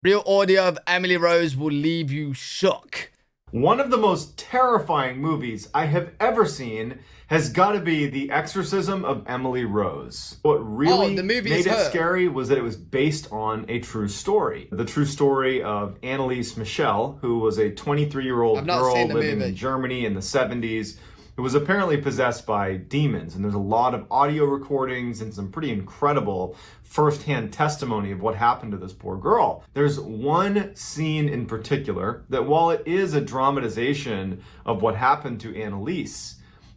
Real audio of Emily Rose will leave you shook. One of the most terrifying movies I have ever seen has got to be The Exorcism of Emily Rose. What really made it scary was that it was based on a true story. The true story of Anneliese Michel, who was a 23-year-old girl living in Germany in the 70s, who was apparently possessed by demons. And there's a lot of audio recordings and some pretty incredible firsthand testimony of what happened to this poor girl. There's one scene in particular that, while it is a dramatization of what happened to Anneliese,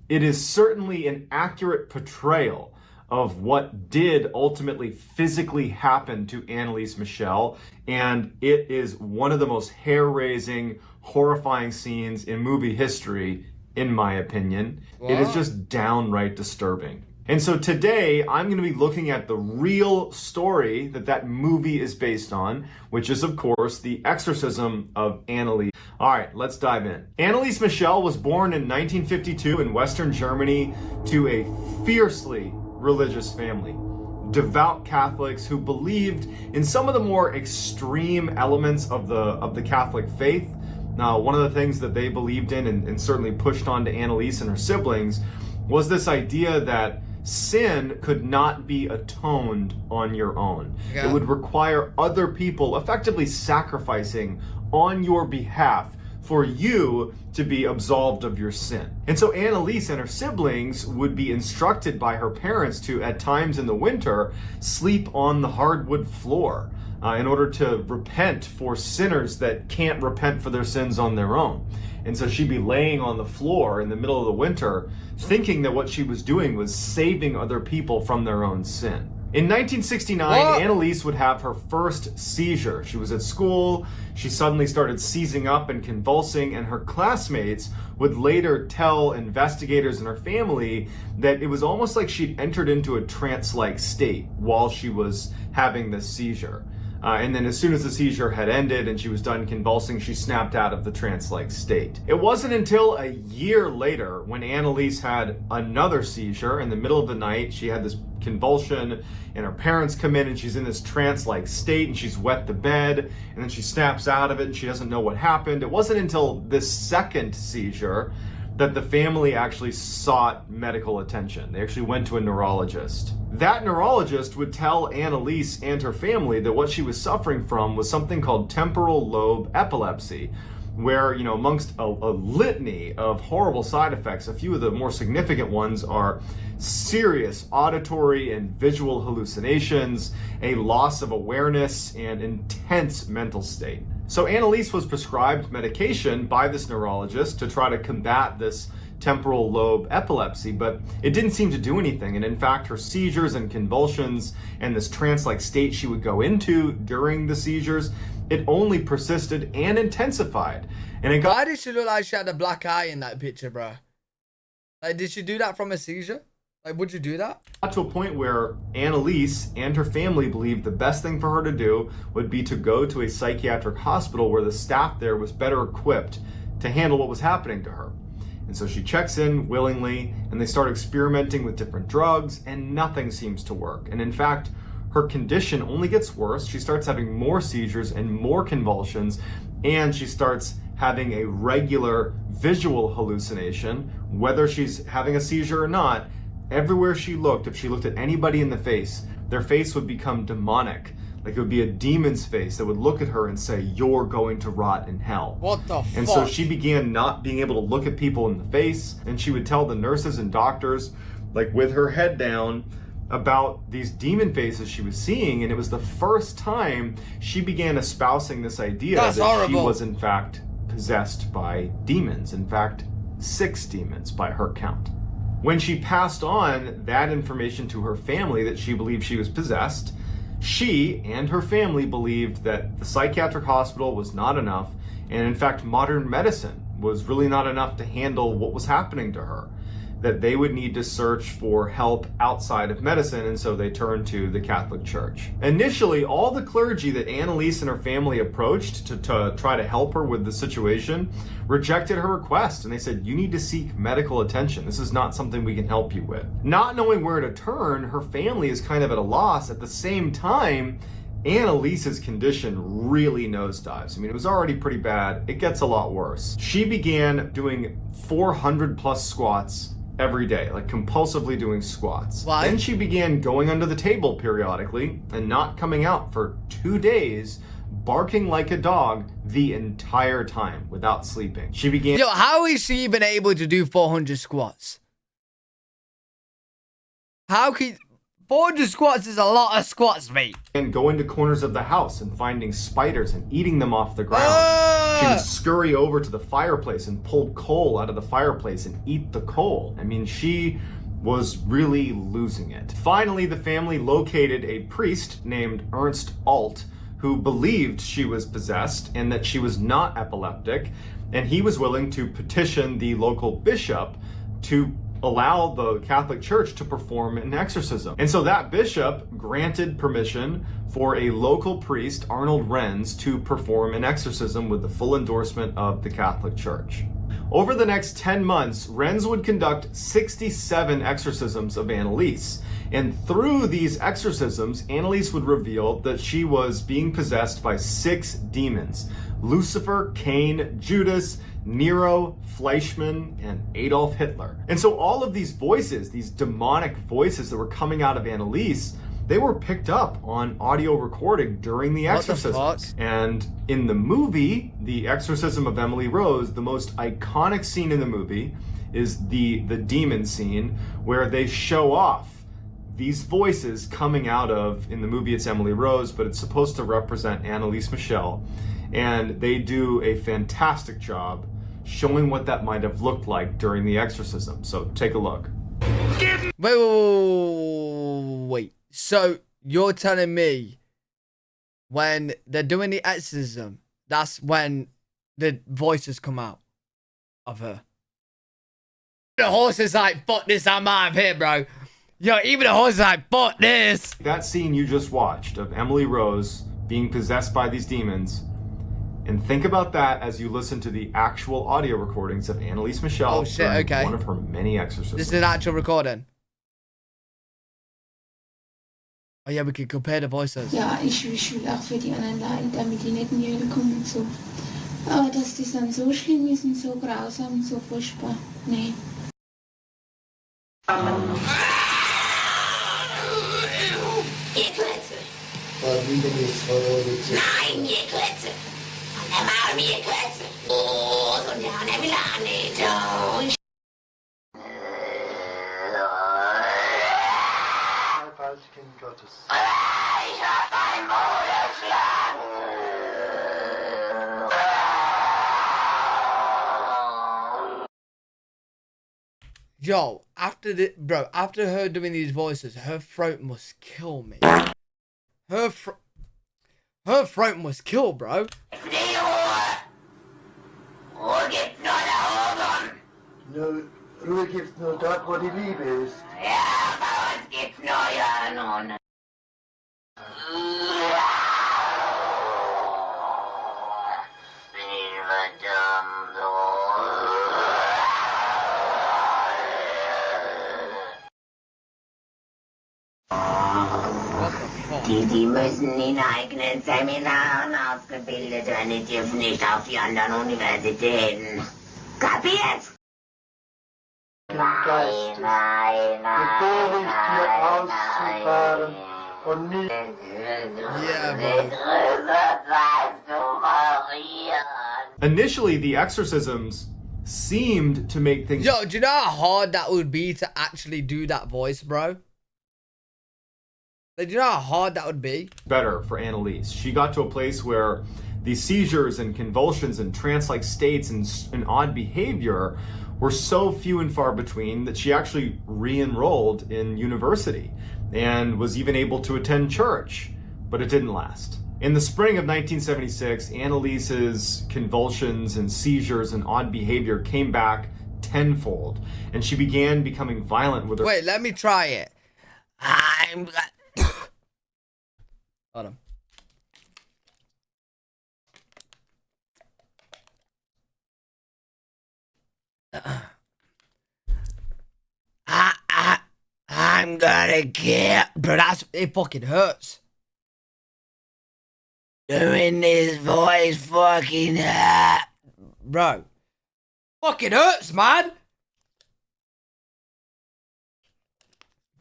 it is certainly an accurate portrayal of what did ultimately physically happen to Anneliese Michel, and it is one of the most hair-raising, horrifying scenes in movie history, in my opinion. What? It is just downright disturbing. And so today, I'm going to be looking at the real story that movie is based on, which is, of course, the exorcism of Anneliese. All right, let's dive in. Anneliese Michel was born in 1952 in Western Germany to a fiercely religious family. Devout Catholics who believed in some of the more extreme elements of the Catholic faith. Now, one of the things that they believed in and certainly pushed on to Anneliese and her siblings was this idea that sin could not be atoned on your own. Yeah. It would require other people effectively sacrificing on your behalf for you to be absolved of your sin. And so Anneliese and her siblings would be instructed by her parents to, at times in the winter, sleep on the hardwood floor in order to repent for sinners that can't repent for their sins on their own. And so she'd be laying on the floor in the middle of the winter, thinking that what she was doing was saving other people from their own sin. In 1969, Anneliese would have her first seizure. She was at school, she suddenly started seizing up and convulsing, and her classmates would later tell investigators and her family that it was almost like she'd entered into a trance-like state while she was having this seizure. And then as soon as the seizure had ended and she was done convulsing, she snapped out of the trance-like state. It wasn't until a year later when Anneliese had another seizure in the middle of the night. She had this convulsion and her parents come in and she's in this trance-like state and she's wet the bed and then she snaps out of it and she doesn't know what happened. It wasn't until this second seizure that the family actually sought medical attention. They actually went to a neurologist. That neurologist would tell Anneliese and her family that what she was suffering from was something called temporal lobe epilepsy, where, amongst a litany of horrible side effects, a few of the more significant ones are serious auditory and visual hallucinations, a loss of awareness, and intense mental state. So Anneliese was prescribed medication by this neurologist to try to combat this temporal lobe epilepsy, but it didn't seem to do anything. And in fact, her seizures and convulsions and this trance-like state she would go into during the seizures, it only persisted and intensified. And it got— Why did she look like she had a black eye in that picture, bro? Like, did she do that from a seizure? Like, would you do that? Got to a point where Anneliese and her family believed the best thing for her to do would be to go to a psychiatric hospital where the staff there was better equipped to handle what was happening to her. And so she checks in willingly, and they start experimenting with different drugs, and nothing seems to work. And in fact, her condition only gets worse. She starts having more seizures and more convulsions, and she starts having a regular visual hallucination, whether she's having a seizure or not. Everywhere she looked, if she looked at anybody in the face, their face would become demonic. Like it would be a demon's face that would look at her and say, "You're going to rot in hell." What the fuck? And so she began not being able to look at people in the face, and she would tell the nurses and doctors, like with her head down, about these demon faces she was seeing. And it was the first time she began espousing this idea that she was in fact possessed by demons. In fact, 6 demons by her count. When she passed on that information to her family that she believed she was possessed, she and her family believed that the psychiatric hospital was not enough, and in fact modern medicine was really not enough to handle what was happening to her, that they would need to search for help outside of medicine, and so they turned to the Catholic Church. Initially, all the clergy that Anneliese and her family approached to try to help her with the situation rejected her request, and they said, "You need to seek medical attention. This is not something we can help you with." Not knowing where to turn, her family is kind of at a loss. At the same time, Annalise's condition really nosedives. I mean, it was already pretty bad. It gets a lot worse. She began doing 400 plus squats every day, like compulsively doing squats. Why? Then she began going under the table periodically and not coming out for 2 days, barking like a dog the entire time without sleeping. She began... Yo, how is she even able to do 400 squats? How can... 400 squats is a lot of squats, mate. And go into corners of the house and finding spiders and eating them off the ground. She would scurry over to the fireplace and pull coal out of the fireplace and eat the coal. I mean, she was really losing it. Finally, the family located a priest named Ernst Alt who believed she was possessed and that she was not epileptic, and he was willing to petition the local bishop to allow the Catholic Church to perform an exorcism. And so that bishop granted permission for a local priest, Arnold Renz, to perform an exorcism with the full endorsement of the Catholic Church. Over the next 10 months, Renz would conduct 67 exorcisms of Annalise. And through these exorcisms, Annalise would reveal that she was being possessed by 6 demons: Lucifer, Cain, Judas, Nero, Fleischmann, and Adolf Hitler. And so all of these voices, these demonic voices that were coming out of Annalise, they were picked up on audio recording during the exorcisms. And in the movie, The Exorcism of Emily Rose, the most iconic scene in the movie is the demon scene where they show off these voices coming out of, in the movie it's Emily Rose, but it's supposed to represent Annalise Michel. And they do a fantastic job showing what that might have looked like during the exorcism. So take a look. Wait. So you're telling me when they're doing the exorcism, that's when the voices come out of her? The horse is like, fuck this, I'm out of here, bro. Yo, even the horse is like, fuck this. That scene you just watched of Emily Rose being possessed by these demons, and think about that as you listen to the actual audio recordings of Annalise Michel during one of her many exorcisms. This is an actual recording. Oh yeah, we could compare the voices. Ja, ich will auch für die anderen leiden, damit die nicht in die Hölle kommen und so. Aber dass das dann so schlimm ist und so grausam und so furchtbar, nee. Ihr Klötze! Nein, ihr Klötze! Und der Maul, ihr Klötze! Oh, so der Hanne will auch nicht. Oh. Kind Gottes. Ich hab dein Maul erschlagen! Yo, after her doing these voices, her throat must kill me. Her throat must kill, bro. Ruhe gibt's nur da oben. Ruhe gibt's nur dort, wo die Liebe ist. Ja, bei uns gibt's nur ja nun. Die müssen in eigenen Seminaren ausgebildet werden, die dürfen nicht auf die anderen Universitäten. Kapiert? Nein. Geboren hier auszufahren und nicht. Initially, the exorcisms seemed to make things... Yo, do you know how hard that would be to actually do that voice, bro? Like, do you know how hard that would be? Better for Annalise. She got to a place where the seizures and convulsions and trance-like states and odd behavior were so few and far between that she actually re-enrolled in university and was even able to attend church, but it didn't last. In the spring of 1976, Annalise's convulsions and seizures and odd behavior came back tenfold, and she began becoming violent with her... Wait, let me try it. Hold on. I'm gonna get... Bro, it fucking hurts. doing this voice fucking hurt. Bro. Fucking hurts, man.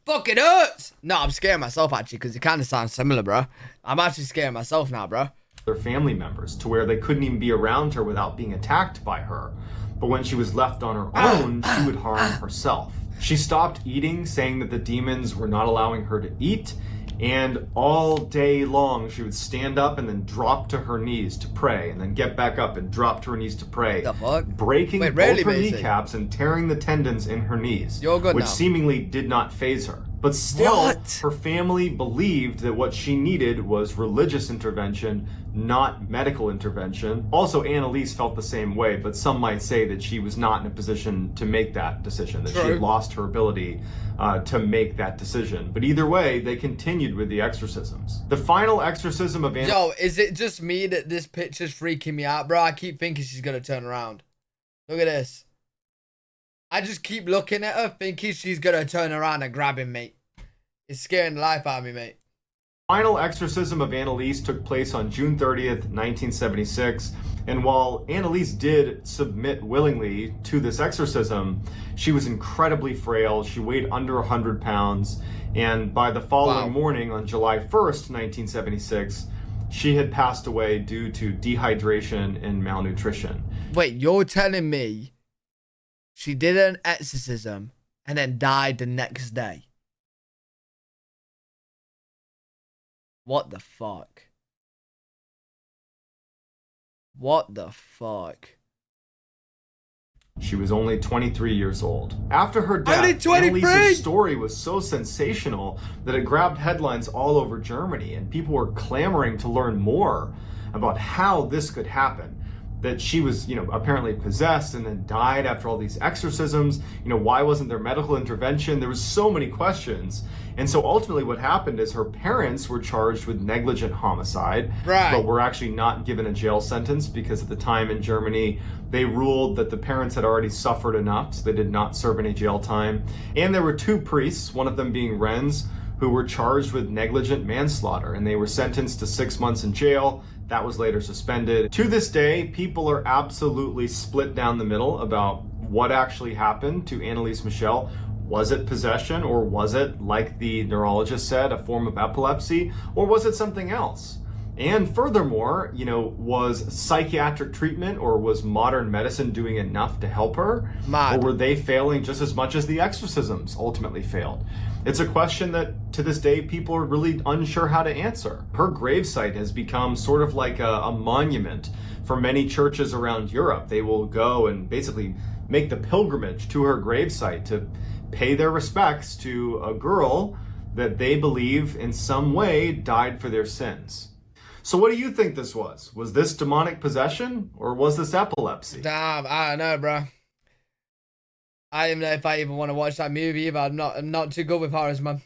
Fucking hurts. No, I'm scaring myself, actually, because it kind of sounds similar, bro. I'm actually scaring myself now, bro. Their family members, to where they couldn't even be around her without being attacked by her. But when she was left on her own, she would harm herself. She stopped eating, saying that the demons were not allowing her to eat, and all day long she would stand up and then drop to her knees to pray, and then get back up and drop to her knees to pray, the fuck? breaking both her kneecaps and tearing the tendons in her knees, which seemingly did not faze her. But still, her family believed that what she needed was religious intervention, not medical intervention. Also, Annalise felt the same way, but some might say that she was not in a position to make that decision, that she had lost her ability to make that decision. But either way, they continued with the exorcisms. The final exorcism of Annalise... Yo, is it just me that this picture's freaking me out, bro? I keep thinking she's gonna turn around. Look at this. I just keep looking at her, thinking she's gonna turn around and grab him, mate. It's scaring the life out of me, mate. Final exorcism of Annalise took place on June 30th, 1976. And while Annalise did submit willingly to this exorcism, she was incredibly frail. She weighed under 100 pounds. And by the following morning, on July 1st, 1976, she had passed away due to dehydration and malnutrition. Wait, you're telling me she did an exorcism and then died the next day? What the fuck? What the fuck? She was only 23 years old. After her death, Annalise's story was so sensational that it grabbed headlines all over Germany, and people were clamoring to learn more about how this could happen. That she was, apparently possessed and then died after all these exorcisms. Why wasn't there medical intervention? There was so many questions. And so ultimately what happened is her parents were charged with negligent homicide, but were actually not given a jail sentence because at the time in Germany, they ruled that the parents had already suffered enough, so they did not serve any jail time. And there were two priests, one of them being Renz, who were charged with negligent manslaughter, and they were sentenced to 6 months in jail. That was later suspended. To this day, people are absolutely split down the middle about what actually happened to Annalise Michel. Was it possession, or was it, like the neurologist said, a form of epilepsy, or was it something else? And furthermore, was psychiatric treatment or was modern medicine doing enough to help her? Or were they failing just as much as the exorcisms ultimately failed? It's a question that to this day people are really unsure how to answer. Her gravesite has become sort of like a monument for many churches around Europe. They will go and basically make the pilgrimage to her gravesite to pay their respects to a girl that they believe in some way died for their sins. So what do you think this was? Was this demonic possession or was this epilepsy? Damn, I don't know, bro. I don't even know if I even want to watch that movie, but I'm not too good with horrors, man.